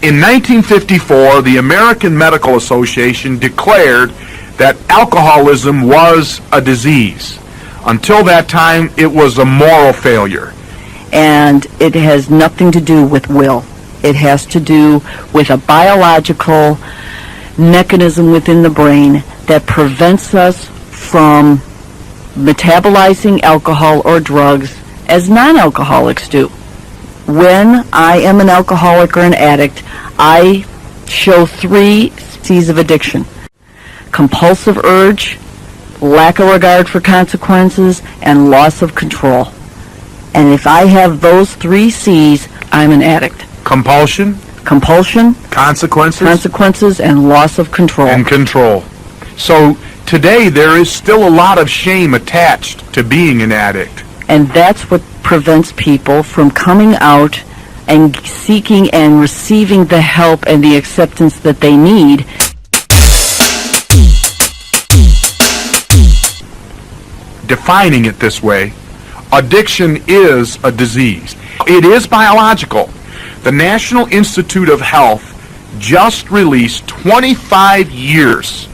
In 1954, the American Medical Association declared that alcoholism was a disease. Until that time, it was a moral failure. And it has nothing to do with will. It has to do with a biological mechanism within the brain that prevents us from metabolizing alcohol or drugs as non-alcoholics do. When I am an alcoholic or an addict, I show 3 C's of addiction: compulsive urge, lack of regard for consequences, and loss of control. And if I have those 3 C's, I'm an addict. Compulsion, consequences, and loss of control. And control. So today there is still a lot of shame attached to being an addict. And that's what prevents people from coming out and seeking and receiving the help and the acceptance that they need. Defining it this way, addiction is a disease. It is biological. The National Institute of Health just released 25 years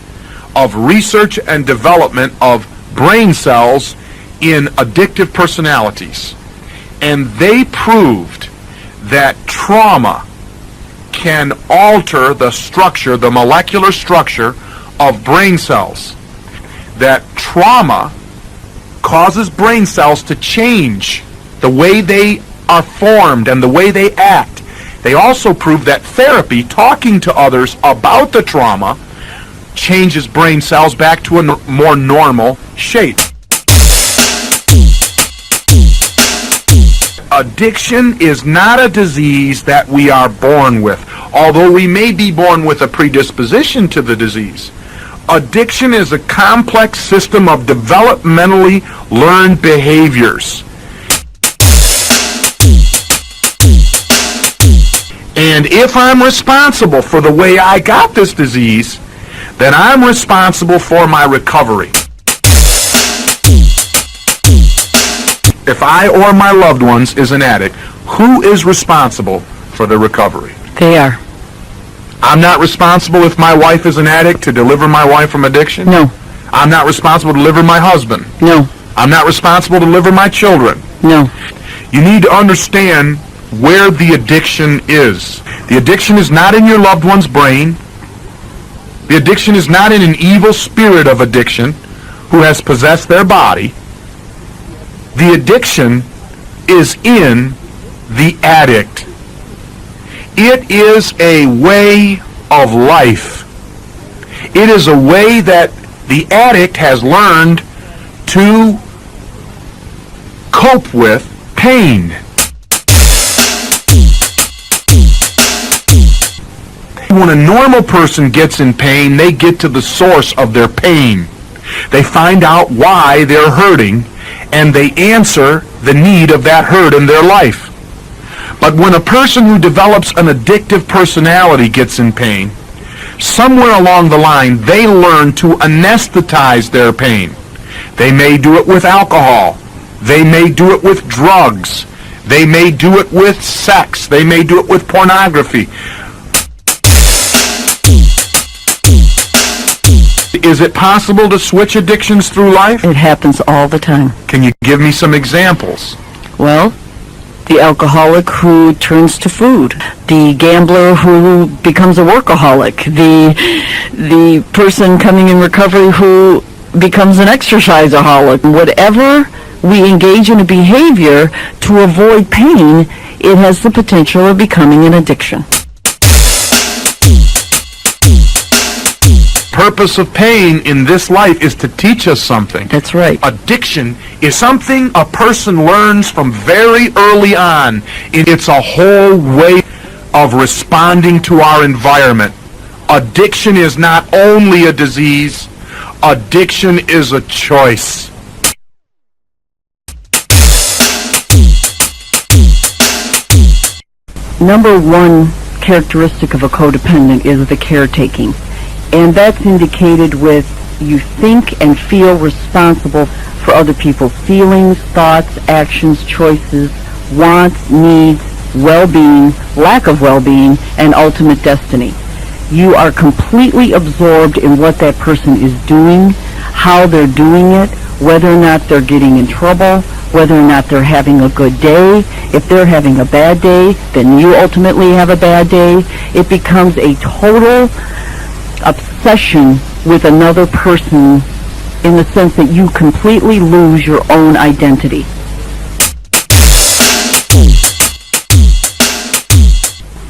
of research and development of brain cells in addictive personalities. And they proved that trauma can alter the structure, the molecular structure of brain cells. That trauma causes brain cells to change the way they are formed and the way they act. They also prove that therapy, talking to others about the trauma, changes brain cells back to a more normal shape. Addiction is not a disease that we are born with, although we may be born with a predisposition to the disease. Addiction is a complex system of developmentally learned behaviors. And if I'm responsible for the way I got this disease, then I'm responsible for my recovery. If I or my loved ones is an addict, who is responsible for the recovery? They are. I'm not responsible if my wife is an addict to deliver my wife from addiction? No. I'm not responsible to deliver my husband? No. I'm not responsible to deliver my children? No. You need to understand where the addiction is. The addiction is not in your loved one's brain. The addiction is not in an evil spirit of addiction who has possessed their body. The addiction is in the addict. It is a way of life. It is a way that the addict has learned to cope with pain. When a normal person gets in pain, they get to the source of their pain. They find out why they're hurting, and they answer the need of that hurt in their life. But when a person who develops an addictive personality gets in pain, somewhere along the line they learn to anesthetize their pain. They may do it with alcohol. They may do it with drugs. They may do it with sex. They may do it with pornography. Is it possible to switch addictions through life? It happens all the time. Can you give me some examples? Well, the alcoholic who turns to food, the gambler who becomes a workaholic, the person coming in recovery who becomes an exerciseaholic. Whatever we engage in a behavior to avoid pain, it has the potential of becoming an addiction. Purpose of pain in this life is to teach us something. That's right. Addiction is something a person learns from very early on. It's a whole way of responding to our environment. Addiction is not only a disease, addiction is a choice. Number one characteristic of a codependent is the caretaking. And that's indicated with you think and feel responsible for other people's feelings, thoughts, actions, choices, wants, needs, well-being, lack of well-being, and ultimate destiny. You are completely absorbed in what that person is doing, how they're doing it, whether or not they're getting in trouble, whether or not they're having a good day. If they're having a bad day, then you ultimately have a bad day. It becomes a total obsession with another person in the sense that you completely lose your own identity.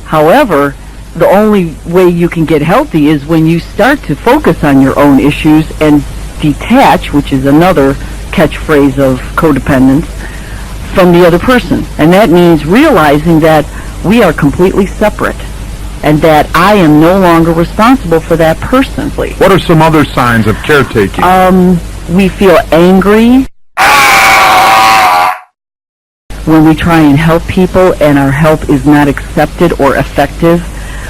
However, the only way you can get healthy is when you start to focus on your own issues and detach, which is another catchphrase of codependence, from the other person. And that means realizing that we are completely separate and that I am no longer responsible for that person. What are some other signs of caretaking? We feel angry when we try and help people and our help is not accepted or effective.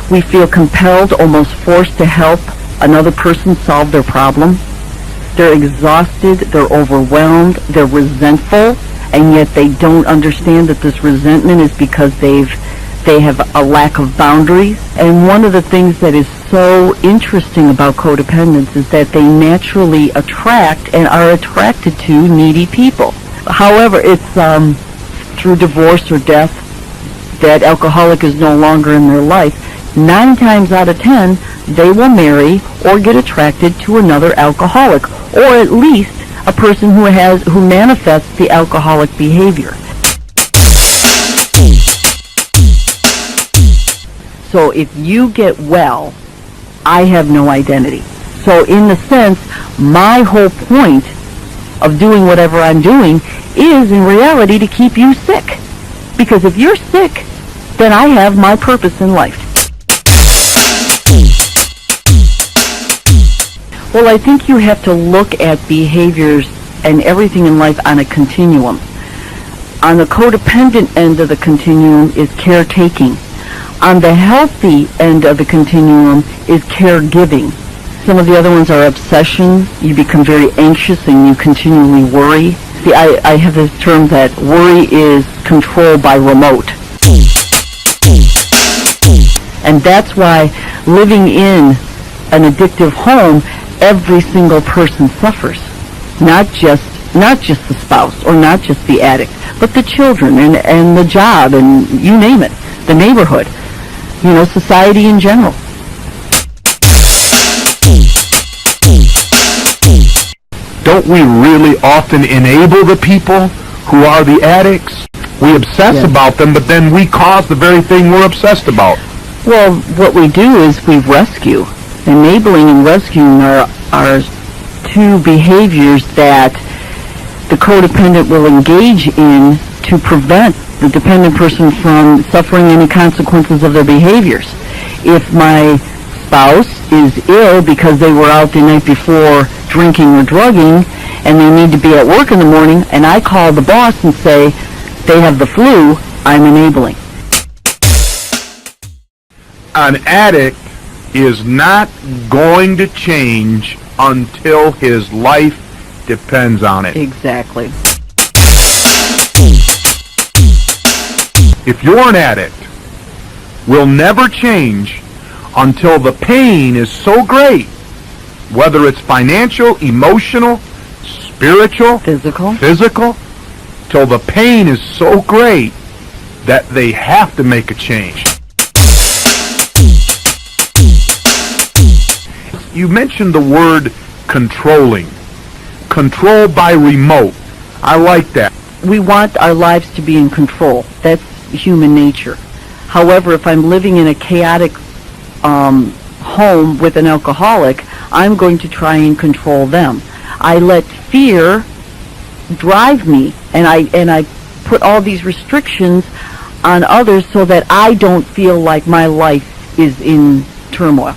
We feel compelled, almost forced to help another person solve their problem. They're exhausted, they're overwhelmed, they're resentful, and yet they don't understand that this resentment is because they have a lack of boundaries. And one of the things that is so interesting about codependence is that they naturally attract and are attracted to needy people. However, it's through divorce or death that alcoholic is no longer in their life. 9 times out of 10, they will marry or get attracted to another alcoholic, or at least a person who manifests the alcoholic behavior. So if you get well, I have no identity. So in the sense, my whole point of doing whatever I'm doing is in reality to keep you sick. Because if you're sick, then I have my purpose in life. Well, I think you have to look at behaviors and everything in life on a continuum. On the codependent end of the continuum is caretaking. On the healthy end of the continuum is caregiving. Some of the other ones are obsession. You become very anxious and you continually worry. See, I have this term that worry is control by remote. And that's why living in an addictive home, every single person suffers. Not just the spouse or not just the addict, but the children and the job and you name it, the neighborhood, society in general. Don't we really often enable the people who are the addicts? We obsess about them, but then we cause the very thing we're obsessed about. Well, what we do is we rescue. Enabling and rescuing are two behaviors that the codependent will engage in to prevent the dependent person from suffering any consequences of their behaviors. If my spouse is ill because they were out the night before drinking or drugging and they need to be at work in the morning and I call the boss and say they have the flu, I'm enabling. An addict is not going to change until his life depends on it. Exactly. If you're an addict, will never change until the pain is so great, whether it's financial, emotional, spiritual, physical, till the pain is so great that they have to make a change. You mentioned the word controlling. Control by remote. I like that. We want our lives to be in control. That's human nature. However, if I'm living in a chaotic home with an alcoholic, I'm going to try and control them. I let fear drive me, and I put all these restrictions on others so that I don't feel like my life is in turmoil.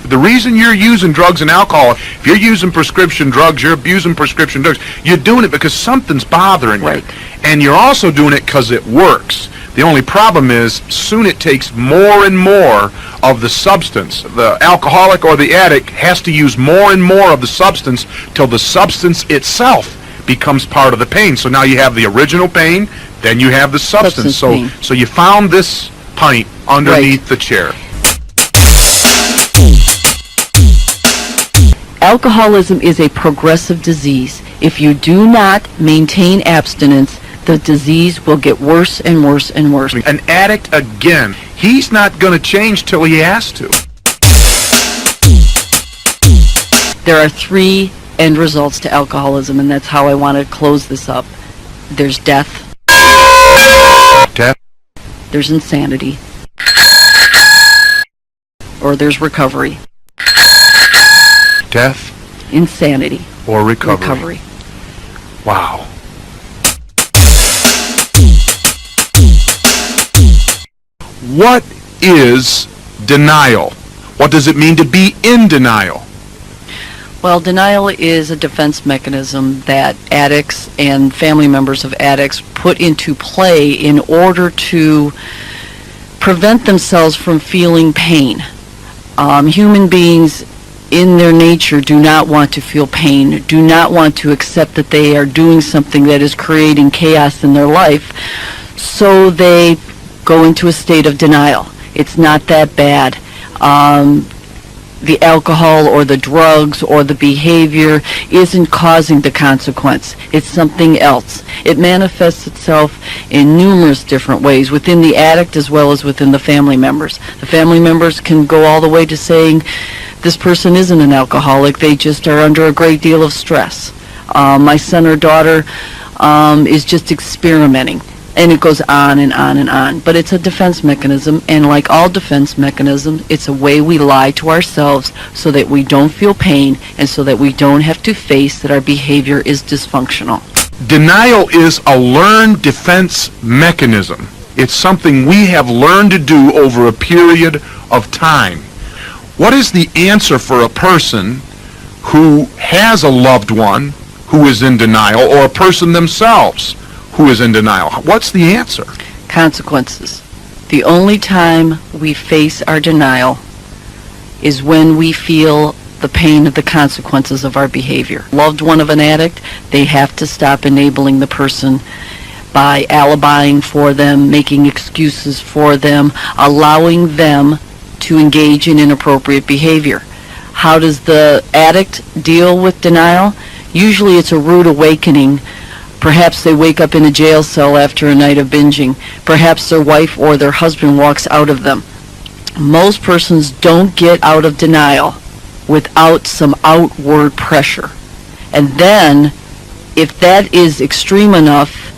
The reason you're using drugs and alcohol, if you're using prescription drugs, you're abusing prescription drugs, you're doing it because something's bothering you. Right. And you're also doing it because it works. The only problem is soon it takes more and more of the substance. The alcoholic or the addict has to use more and more of the substance till the substance itself becomes part of the pain. So now you have the original pain, then you have the substance. Pain. So you found this pint underneath the chair. Alcoholism is a progressive disease. If you do not maintain abstinence, the disease will get worse and worse and worse. An addict, again, he's not going to change till he has to. There are three end results to alcoholism, and that's how I want to close this up. There's death. Death. There's insanity. Or there's recovery. Death. Insanity. Or recovery. Wow. What is denial? What does it mean to be in denial? Well, denial is a defense mechanism that addicts and family members of addicts put into play in order to prevent themselves from feeling pain. Human beings in their nature do not want to feel pain, do not want to accept that they are doing something that is creating chaos in their life, so they go into a state of denial. It's not that bad. The alcohol or the drugs or the behavior isn't causing the consequence. It's something else. It manifests itself in numerous different ways within the addict as well as within the family members. The family members can go all the way to saying this person isn't an alcoholic, they just are under a great deal of stress. My son or daughter is just experimenting. And it goes on and on and on. But it's a defense mechanism, and like all defense mechanisms, it's a way we lie to ourselves so that we don't feel pain and so that we don't have to face that our behavior is dysfunctional. Denial is a learned defense mechanism. It's something we have learned to do over a period of time. What is the answer for a person who has a loved one who is in denial, or a person themselves who is in denial? What's the answer? Consequences. The only time we face our denial is when we feel the pain of the consequences of our behavior. Loved one of an addict, they have to stop enabling the person by alibying for them, making excuses for them, allowing them to engage in inappropriate behavior. How does the addict deal with denial? Usually it's a rude awakening. Perhaps they wake up in a jail cell after a night of binging. Perhaps their wife or their husband walks out of them. Most persons don't get out of denial without some outward pressure. And then, if that is extreme enough,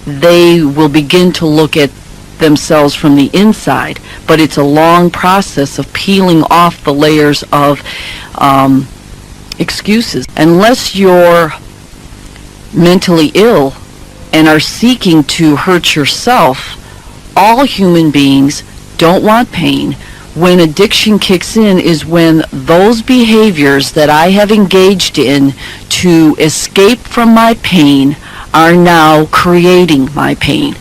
they will begin to look at themselves from the inside. But it's a long process of peeling off the layers of excuses. Unless you're mentally ill and are seeking to hurt yourself, all human beings don't want pain. When addiction kicks in is when those behaviors that I have engaged in to escape from my pain are now creating my pain.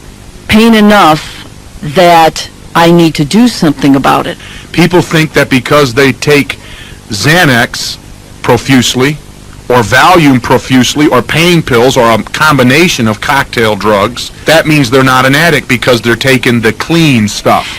Pain enough that I need to do something about it. People think that because they take Xanax profusely, or Valium profusely, or pain pills, or a combination of cocktail drugs, that means they're not an addict because they're taking the clean stuff.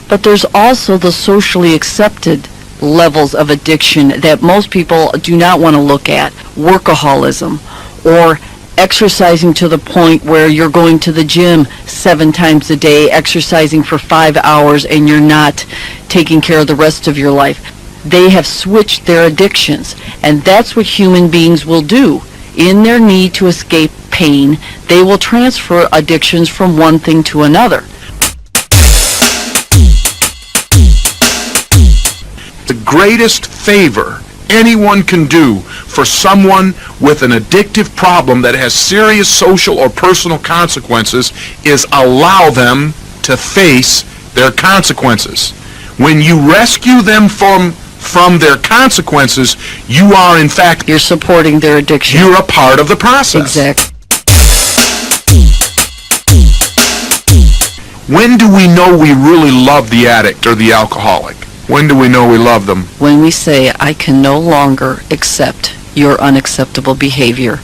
But there's also the socially accepted levels of addiction that most people do not want to look at. Workaholism, or exercising to the point where you're going to the gym 7 times a day, exercising for 5 hours, and you're not taking care of the rest of your life. They have switched their addictions, and that's what human beings will do. In their need to escape pain, they will transfer addictions from one thing to another. The greatest favor anyone can do for someone with an addictive problem that has serious social or personal consequences is allow them to face their consequences. When you rescue them from their consequences, you are in fact... You're supporting their addiction. You're a part of the process. Exactly. When do we know we really love the addict or the alcoholic? When do we know we love them? When we say, I can no longer accept your unacceptable behavior.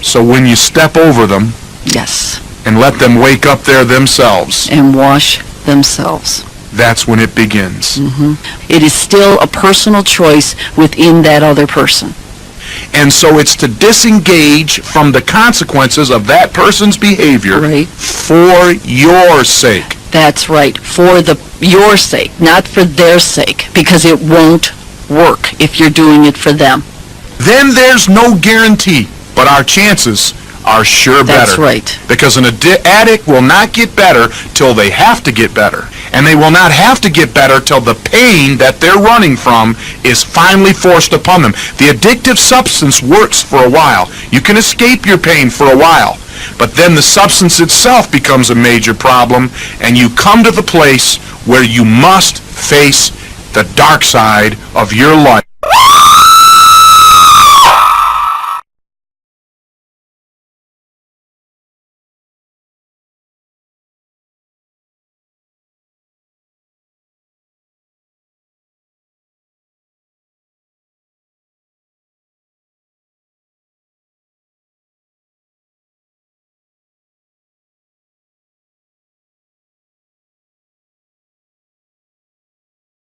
So when you step over them Yes. and let them wake up there themselves, And wash themselves. that's when it begins. It is still a personal choice within that other person. And so it's to disengage from the consequences of that person's behavior Right. for your sake. That's right. For your sake, not for their sake, because it won't work if you're doing it for them. Then there's no guarantee, but our chances are sure better. That's right. Because an addict will not get better till they have to get better. And they will not have to get better till the pain that they're running from is finally forced upon them. The addictive substance works for a while. You can escape your pain for a while. But then the substance itself becomes a major problem, and you come to the place where you must face the dark side of your life.